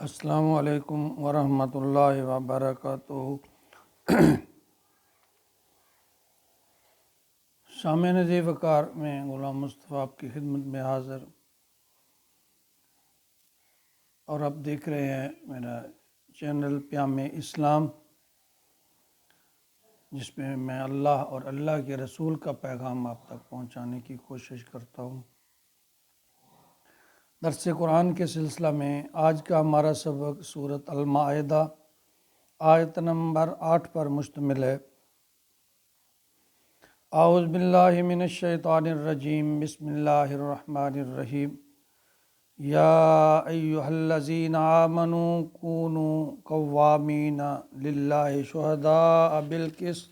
السلام علیکم ورحمۃ اللہ وبرکاتہ۔ سامعین ذی وقار، میں غلام مصطفیٰ آپ کی خدمت میں حاضر، اور آپ دیکھ رہے ہیں میرا چینل پیام اسلام، جس میں میں اللہ اور اللہ کے رسول کا پیغام آپ تک پہنچانے کی کوشش کرتا ہوں۔ درس قرآن کے سلسلہ میں آج کا ہمارا سبق سورۃ المائدہ آیت نمبر 8 پر مشتمل ہے۔ اعوذ باللہ من الشیطان الرجیم، بسم اللہ الرحمن الرحیم۔ یا ایہا الذین آمنوا کونوا قوامین للہ شہداء بالقسط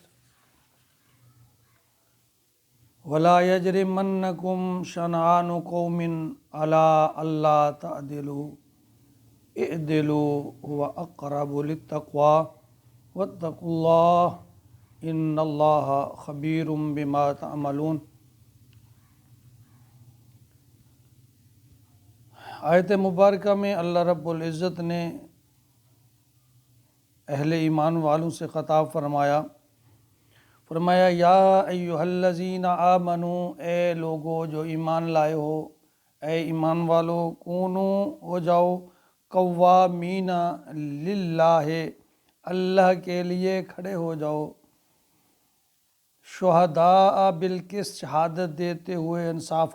ولا یجرمنکم شنآن قوم علی الا تعدلوا اعدلوا هو اقرب للتقوی واتقوا اللہ ان اللہ خبیر بما تعملون۔ آیت مبارکہ میں اللہ رب العزت نے اہل ایمان والوں سے خطاب فرمایا یا ایہا الذین آمنوا، اے لوگو جو ایمان لائے ہو، اے ایمان والو، کونو ہو جاؤ، قوامین للہ، اللہ کے لیے کھڑے ہو جاؤ، شہداء بالقسط، شہادت دیتے ہوئے انصاف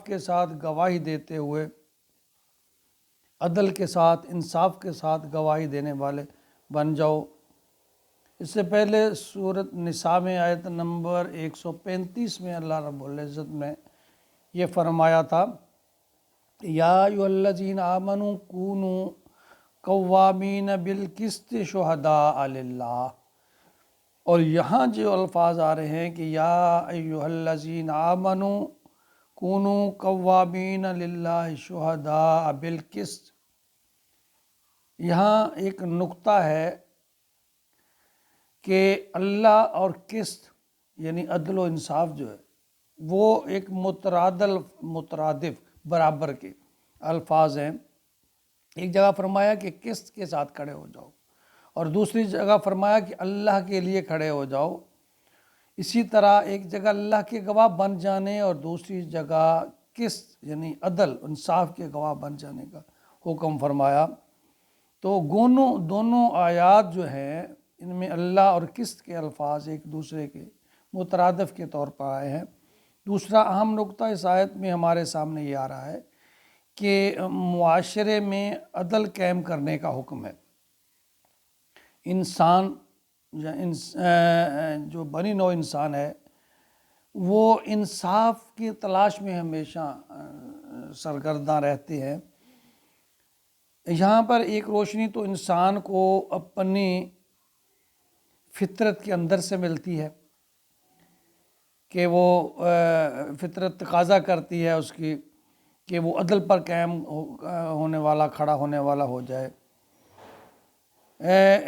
کے ساتھ گواہی دیتے ہوئے، عدل کے ساتھ، انصاف کے ساتھ گواہی دینے والے بن جاؤ۔ اس سے پہلے سورۃ نساء میں آیت نمبر 135 میں اللہ رب العزت نے یہ فرمایا تھا، یا ایھا الذین آمنوا کونوا قوامین بالقسط شہداء للہ، اور یہاں جو الفاظ آ رہے ہیں کہ یا ایھا الذین آمنوا کونوا قوامین للہ شہداء بالقسط، یہاں ایک نقطہ ہے کہ اللہ اور قسط یعنی عدل و انصاف جو ہے وہ ایک مترادف برابر کے الفاظ ہیں۔ ایک جگہ فرمایا کہ قسط کے ساتھ کھڑے ہو جاؤ، اور دوسری جگہ فرمایا کہ اللہ کے لیے کھڑے ہو جاؤ۔ اسی طرح ایک جگہ اللہ کے گواہ بن جانے اور دوسری جگہ قسط یعنی عدل انصاف کے گواہ بن جانے کا حکم فرمایا۔ تو دونوں آیات جو ہیں ان میں اللہ اور قسط کے الفاظ ایک دوسرے کے مترادف کے طور پر آئے ہیں۔ دوسرا اہم نقطہ اس آیت میں ہمارے سامنے یہ آ رہا ہے کہ معاشرے میں عدل قائم کرنے کا حکم ہے۔ انسان جو بنی نوع انسان ہے وہ انصاف کی تلاش میں ہمیشہ سرگرداں رہتے ہیں۔ یہاں پر ایک روشنی تو انسان کو اپنی فطرت کے اندر سے ملتی ہے کہ وہ فطرت تقاضا کرتی ہے اس کی کہ وہ عدل پر قائم ہونے والا، کھڑا ہونے والا ہو جائے۔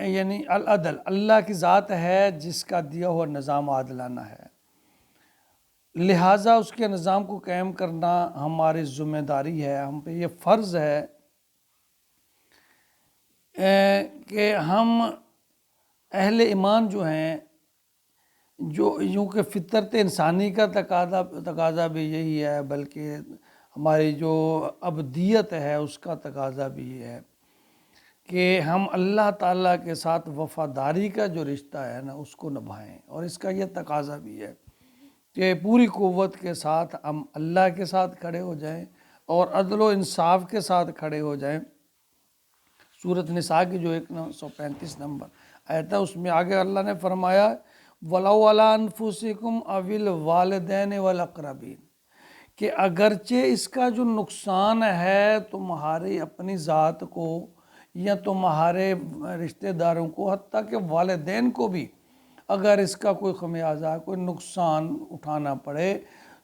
یعنی العدل اللہ کی ذات ہے جس کا دیا ہوا نظام عادلانہ ہے، لہٰذا اس کے نظام کو قائم کرنا ہماری ذمہ داری ہے، ہم پہ یہ فرض ہے کہ ہم اہل ایمان جو ہیں، جو یوں کہ فطرت انسانی کا تقاضا بھی یہی ہے، بلکہ ہماری جو ابدیت ہے اس کا تقاضا بھی یہ ہے کہ ہم اللہ تعالیٰ کے ساتھ وفاداری کا جو رشتہ ہے نا اس کو نبھائیں، اور اس کا یہ تقاضا بھی ہے کہ پوری قوت کے ساتھ ہم اللہ کے ساتھ کھڑے ہو جائیں اور عدل و انصاف کے ساتھ کھڑے ہو جائیں۔ سورۃ نساء کی جو 135 نمبر آیت ہے اس میں آگے اللہ نے فرمایا وَلَوْ عَلَىٰ أَنفُسِكُمْ أَوِ الْوَالِدَيْنِ وَالْأَقْرَبِينَ، کہ اگرچہ اس کا جو نقصان ہے تمہاری اپنی ذات کو یا تمہارے رشتہ داروں کو، حتیٰ کہ والدین کو بھی اگر اس کا کوئی خمیازہ، کوئی نقصان اٹھانا پڑے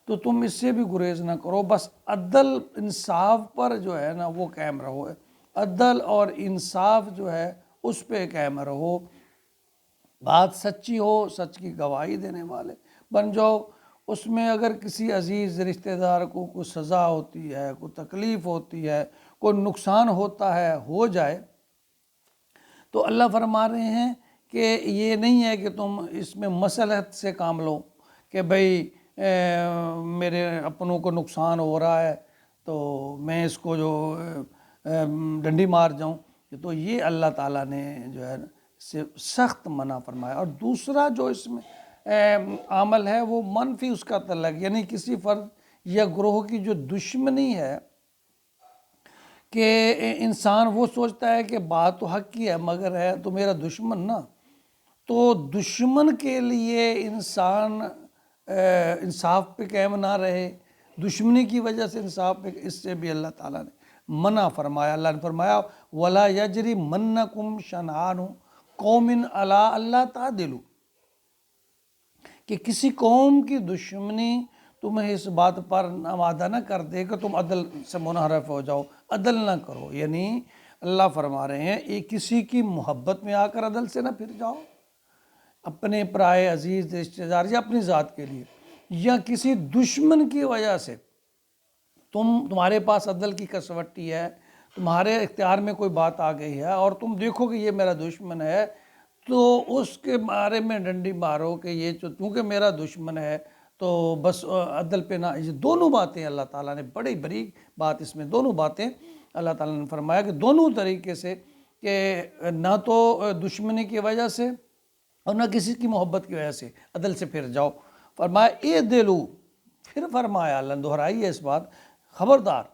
تو تم اس سے بھی گریز نہ کرو، بس عدل انصاف پر جو ہے نا وہ قائم رہو، عدل اور انصاف جو ہے اس پہ قائم رہو، بات سچی ہو، سچ کی گواہی دینے والے بن جاؤ۔ اس میں اگر کسی عزیز رشتہ دار کو کوئی سزا ہوتی ہے، کوئی تکلیف ہوتی ہے، کوئی نقصان ہوتا ہے ہو جائے تو اللہ فرما رہے ہیں کہ یہ نہیں ہے کہ تم اس میں مصلحت سے کام لو کہ بھئی میرے اپنوں کو نقصان ہو رہا ہے تو میں اس کو جو ڈنڈی مار جاؤں. تو یہ اللہ تعالیٰ نے جو ہے سے سخت منع فرمایا. اور دوسرا جو اس میں عمل ہے وہ منفی اس کا تعلق، یعنی کسی فرد یا گروہ کی جو دشمنی ہے کہ انسان وہ سوچتا ہے کہ بات تو حق کی ہے مگر ہے تو میرا دشمن نا، تو دشمن کے لیے انسان انصاف پہ قائم نہ رہے، دشمنی کی وجہ سے انصاف پہ، اس سے بھی اللہ تعالیٰ نے منع فرمایا. اللہ نے فرمایا وَلَا يَجْرِمَنَّكُمْ شَنْآنُ قَوْمٍ عَلَىٰ أَلَّا تَعْدِلُوا، کہ کسی قوم کی دشمنی تمہیں اس بات پر آمادہ نہ کر دے کہ تم عدل سے منحرف ہو جاؤ، عدل نہ کرو. یعنی اللہ فرما رہے ہیں ایک کسی کی محبت میں آ کر عدل سے نہ پھر جاؤ، اپنے پرائے عزیز رشتہ دار یا اپنی ذات کے لیے، یا کسی دشمن کی وجہ سے تمہارے پاس عدل کی کسوٹی ہے، تمہارے اختیار میں کوئی بات آ گئی ہے اور تم دیکھو کہ یہ میرا دشمن ہے تو اس کے بارے میں ڈنڈی مارو کہ یہ چونکہ میرا دشمن ہے تو بس عدل پہ نہ. یہ دونوں باتیں اللہ تعالیٰ نے بڑی بڑی بات اس میں دونوں باتیں اللہ تعالیٰ نے فرمایا کہ دونوں طریقے سے کہ نہ تو دشمنی کی وجہ سے اور نہ کسی کی محبت کی وجہ سے عدل سے پھر جاؤ. فرمایا اے دلو، پھر فرمایا اللہ نے دہرائی ہے اس بات، خبردار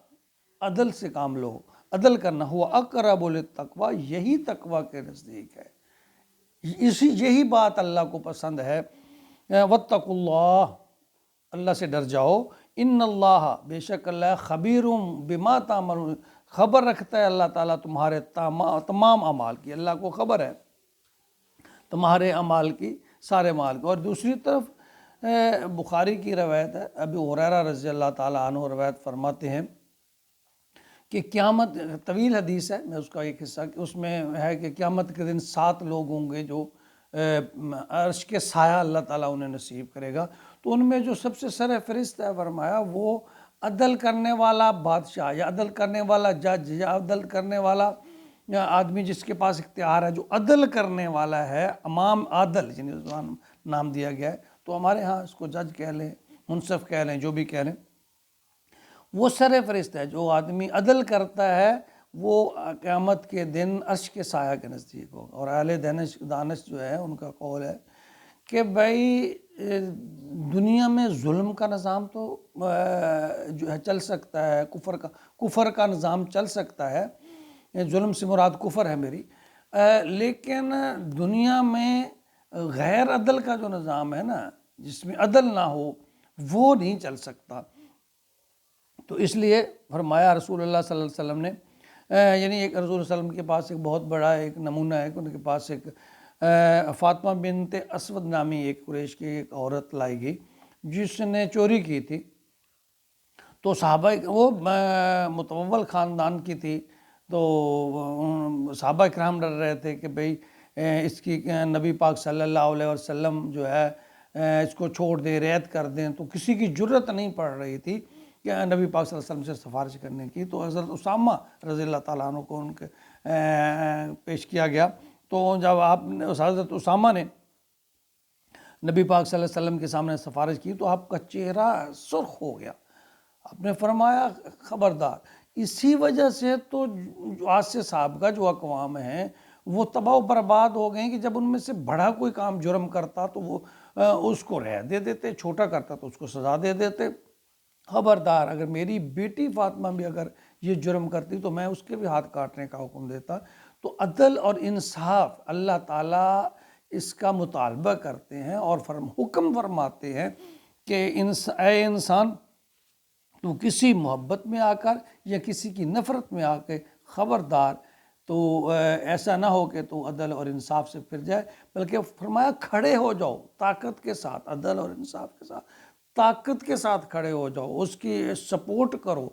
عدل سے کام لو. عدل کرنا ہوا اقرب للتقویٰ، یہی تقویٰ کے نزدیک ہے، یہی بات اللہ کو پسند ہے. واتقوا اللہ، اللہ سے ڈر جاؤ. ان اللہ، بے شک اللہ خبیر بما تعملون، خبر رکھتا ہے اللہ تعالیٰ تمہارے تمام اعمال کی. اللہ کو خبر ہے تمہارے اعمال کی، سارے اعمال کی. اور دوسری طرف بخاری کی روایت ہے، ابی ہریرہ رضی اللہ تعالیٰ عنہ روایت فرماتے ہیں کہ قیامت، طویل حدیث ہے، میں اس کا ایک حصہ، اس میں ہے کہ قیامت کے دن 7 لوگ ہوں گے جو عرش کے سایہ اللہ تعالیٰ انہیں نصیب کرے گا. تو ان میں جو سب سے سر فہرست ہے فرمایا وہ عدل کرنے والا بادشاہ یا عدل کرنے والا جج یا عدل کرنے والا آدمی جس کے پاس اختیار ہے، جو عدل کرنے والا ہے، امام عادل یعنی نام دیا گیا ہے. تو ہمارے ہاں اس کو جج کہہ لیں، منصف کہہ لیں، جو بھی کہہ لیں، وہ سر فہرست ہے. جو آدمی عدل کرتا ہے وہ قیامت کے دن عرش کے سایہ کے نزدیک ہوگا. اور اہل دانش جو ہے ان کا قول ہے کہ بھائی دنیا میں ظلم کا نظام تو جو ہے چل سکتا ہے، کفر کا نظام چل سکتا ہے، ظلم سے مراد کفر ہے میری، لیکن دنیا میں غیر عدل کا جو نظام ہے نا، جس میں عدل نہ ہو، وہ نہیں چل سکتا. تو اس لیے فرمایا رسول اللہ صلی اللہ علیہ وسلم نے، یعنی ایک رسول اللہ علیہ وسلم کے پاس ایک بہت بڑا ایک نمونہ ہے کہ ان کے پاس ایک فاطمہ بنت اسود نامی ایک قریش کی ایک عورت لائی گئی جس نے چوری کی تھی. تو صحابہ، وہ متول خاندان کی تھی، تو صحابہ کرام ڈر رہے تھے کہ بھئی اس کی نبی پاک صلی اللہ علیہ وسلم جو ہے اس کو چھوڑ دیں، رعایت کر دیں. تو کسی کی جرت نہیں پڑ رہی تھی کہ نبی پاک صلی اللہ علیہ وسلم سے سفارش کرنے کی. تو حضرت اسامہ رضی اللہ تعالیٰ عنہ کو ان کے پیش کیا گیا. تو جب حضرت اسامہ نے نبی پاک صلی اللہ علیہ وسلم کے سامنے سفارش کی تو آپ کا چہرہ سرخ ہو گیا. آپ نے فرمایا خبردار. اسی وجہ سے تو آج سے سابقہ جو اقوام ہیں وہ تباہ و برباد ہو گئے کہ جب ان میں سے بڑا کوئی کام جرم کرتا تو وہ اس کو رعایت دے دیتے، چھوٹا کرتا تو اس کو سزا دے دیتے. خبردار، اگر میری بیٹی فاطمہ بھی اگر یہ جرم کرتی تو میں اس کے بھی ہاتھ کاٹنے کا حکم دیتا. تو عدل اور انصاف اللہ تعالیٰ اس کا مطالبہ کرتے ہیں اور حکم فرماتے ہیں کہ اے انسان، تو کسی محبت میں آ کر یا کسی کی نفرت میں آ کے خبردار تو ایسا نہ ہو کہ تو عدل اور انصاف سے پھر جائے، بلکہ فرمایا کھڑے ہو جاؤ طاقت کے ساتھ، عدل اور انصاف کے ساتھ طاقت کے ساتھ کھڑے ہو جاؤ، اس کی سپورٹ کرو.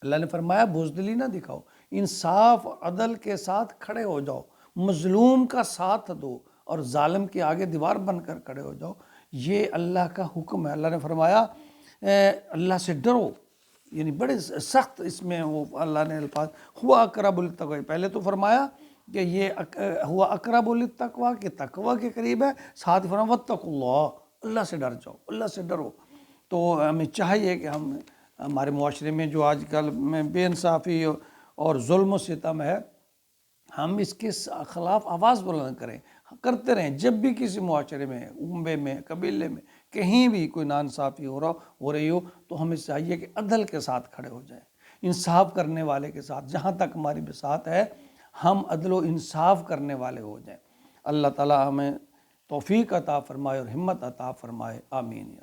اللہ نے فرمایا بزدلی نہ دکھاؤ، انصاف عدل کے ساتھ کھڑے ہو جاؤ، مظلوم کا ساتھ دو اور ظالم کے آگے دیوار بن کر کھڑے ہو جاؤ. یہ اللہ کا حکم ہے. اللہ نے فرمایا اللہ سے ڈرو یعنی بڑے سخت اس میں وہ اللہ نے الفاظ ہوا اقرب للتقوی، پہلے تو فرمایا کہ یہ ہوا اقرب للتقوی کہ تقوی کے قریب ہے، ساتھ ہی فرمایا واتقوا اللہ، اللہ سے ڈر جاؤ، اللہ سے ڈرو۔ تو ہمیں چاہیے کہ ہم ہمارے معاشرے میں جو آج کل میں بے انصافی اور ظلم و ستم ہے، ہم اس کے خلاف آواز بلند کریں، کرتے رہیں۔ جب بھی کسی معاشرے میں، کنبے میں، قبیلے میں، کہیں بھی کوئی ناانصافی ہو رہی ہو تو ہمیں چاہیے کہ عدل کے ساتھ کھڑے ہو جائیں، انصاف کرنے والے کے ساتھ، جہاں تک ہماری بساط ہے ہم عدل و انصاف کرنے والے ہو جائیں۔ اللہ تعالی ہمیں توفیق عطا فرمائے اور ہمت عطا فرمائے، آمین۔